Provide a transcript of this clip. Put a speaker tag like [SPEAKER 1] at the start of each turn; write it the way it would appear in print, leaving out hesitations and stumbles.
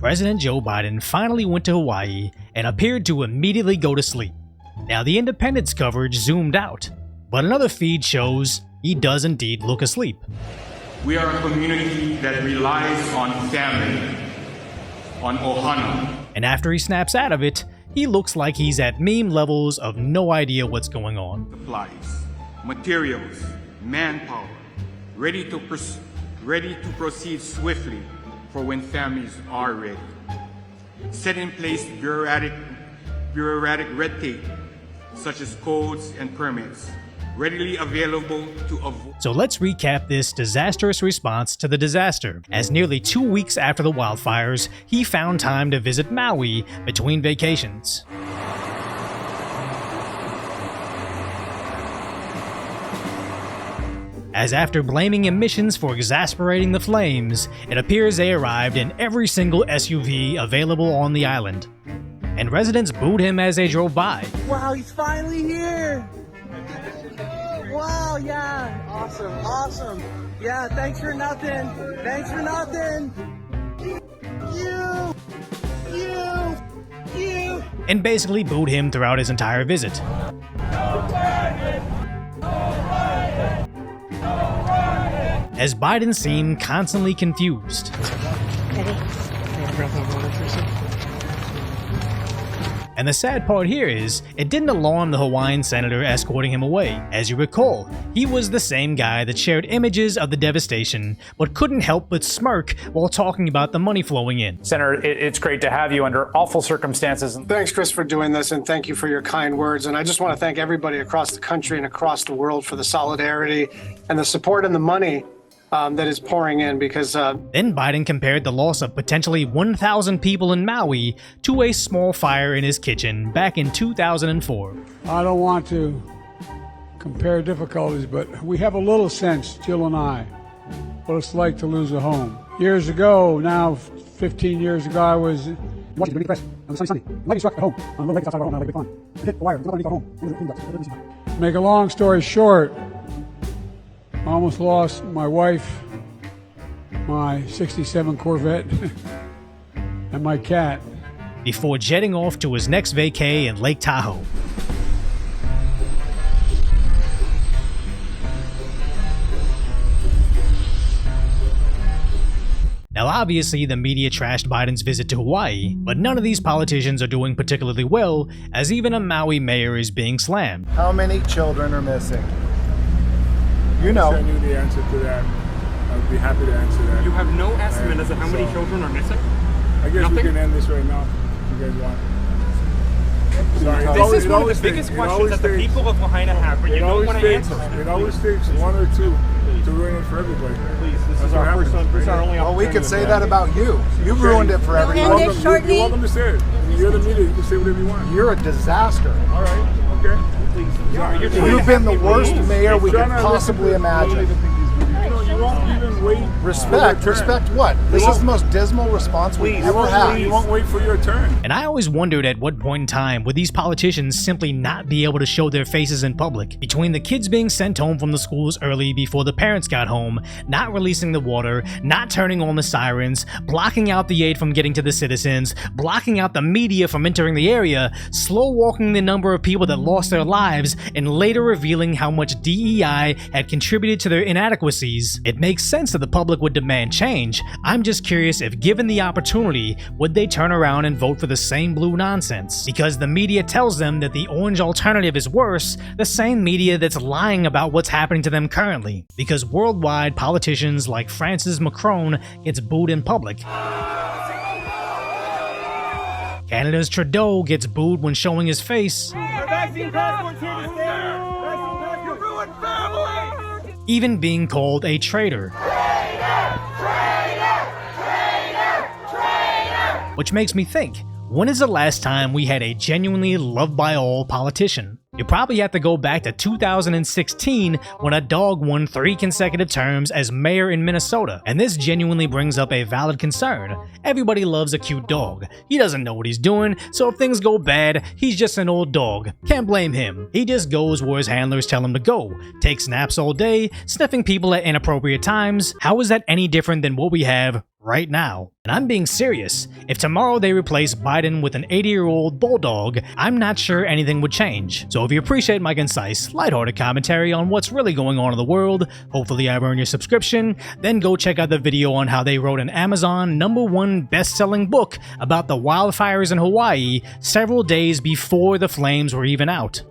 [SPEAKER 1] President Joe Biden finally went to Hawaii and appeared to immediately go to sleep. Now the Independence coverage zoomed out, but another feed shows he does indeed look asleep.
[SPEAKER 2] We are a community that relies on family, on ohana.
[SPEAKER 1] And after he snaps out of it, he looks like he's at meme levels of no idea what's going on.
[SPEAKER 2] Supplies, materials, manpower, ready to proceed swiftly for when families are ready. Set in place bureaucratic red tape, such as codes and permits, readily available to avoid.
[SPEAKER 1] So let's recap this disastrous response to the disaster. As nearly 2 weeks after the wildfires, he found time to visit Maui between vacations. As after blaming emissions for exasperating the flames, it appears they arrived in every single SUV available on the island. And residents booed him as they drove by.
[SPEAKER 3] Wow, he's finally here! Wow, yeah! Awesome! Yeah, thanks for nothing! You!
[SPEAKER 1] And basically booed him throughout his entire visit. As Biden seemed constantly confused. And the sad part here is, it didn't alarm the Hawaiian senator escorting him away. As you recall, he was the same guy that shared images of the devastation, but couldn't help but smirk while talking about the money flowing in.
[SPEAKER 4] Senator, it's great to have you under awful circumstances.
[SPEAKER 5] Thanks, Chris, for doing this, and thank you for your kind words. And I just want to thank everybody across the country and across the world for the solidarity and the support and the money that is pouring in, because
[SPEAKER 1] Then Biden compared the loss of potentially 1,000 people in Maui to a small fire in his kitchen back in 2004.
[SPEAKER 6] I don't want to compare difficulties, but we have a little sense, Jill and I, what it's like to lose a home. Years ago, now 15 years ago, I was watching the press on a sunny Sunday. Lightning struck at home on the lake outside our home, on Lake Pond. It hit the wire, it was underneath our home. Make a long story short, I almost lost my wife, my 67 Corvette, and my cat.
[SPEAKER 1] Before jetting off to his next vacay in Lake Tahoe. Now obviously the media trashed Biden's visit to Hawaii, but none of these politicians are doing particularly well, as even a Maui mayor is being slammed.
[SPEAKER 7] How many children are missing? You know.
[SPEAKER 8] I wish I knew the answer to that. I would be happy to answer that.
[SPEAKER 9] You have no estimate as to how many children are missing?
[SPEAKER 8] I guess
[SPEAKER 9] Nothing?
[SPEAKER 8] we can end this right now if you guys want. Sorry,
[SPEAKER 9] This is one of the biggest questions that the people of Lahaina have, but you don't want to answer.
[SPEAKER 8] It always takes one or two to ruin it for everybody.
[SPEAKER 9] Please, this is our first one. This is our only
[SPEAKER 7] Well, we
[SPEAKER 9] opportunity.
[SPEAKER 7] could say that about you. You ruined it for everyone.
[SPEAKER 8] You're welcome to say it. You're the media. You can say whatever you want.
[SPEAKER 7] You're a disaster.
[SPEAKER 8] All right. Okay.
[SPEAKER 7] You've been the worst mayor we could possibly imagine.
[SPEAKER 8] You won't even wait.
[SPEAKER 7] Respect what? This is the most dismal response we've ever had.
[SPEAKER 8] You won't wait for your turn.
[SPEAKER 1] And I always wondered at what point in time would these politicians simply not be able to show their faces in public. Between the kids being sent home from the schools early before the parents got home, not releasing the water, not turning on the sirens, blocking out the aid from getting to the citizens, blocking out the media from entering the area, slow walking the number of people that lost their lives, and later revealing how much DEI had contributed to their inadequacies, it makes sense that the public would demand change. I'm just curious if given the opportunity, would they turn around and vote for the same blue nonsense? Because the media tells them that the orange alternative is worse, the same media that's lying about what's happening to them currently. Because worldwide, politicians like France's Macron gets booed in public. Canada's Trudeau gets booed when showing his face. Even being called a traitor. Which makes me think, when is the last time we had a genuinely loved by all politician? You probably have to go back to 2016 when a dog won 3 consecutive terms as mayor in Minnesota, and this genuinely brings up a valid concern. Everybody loves a cute dog. He doesn't know what he's doing, so if things go bad, he's just an old dog. Can't blame him. He just goes where his handlers tell him to go, takes naps all day, sniffing people at inappropriate times. How is that any different than what we have right now. And I'm being serious. If tomorrow they replace Biden with an 80-year-old bulldog, I'm not sure anything would change. So if you appreciate my concise, lighthearted commentary on what's really going on in the world, hopefully I've earned your subscription, then go check out the video on how they wrote an Amazon #1 best-selling book about the wildfires in Hawaii several days before the flames were even out.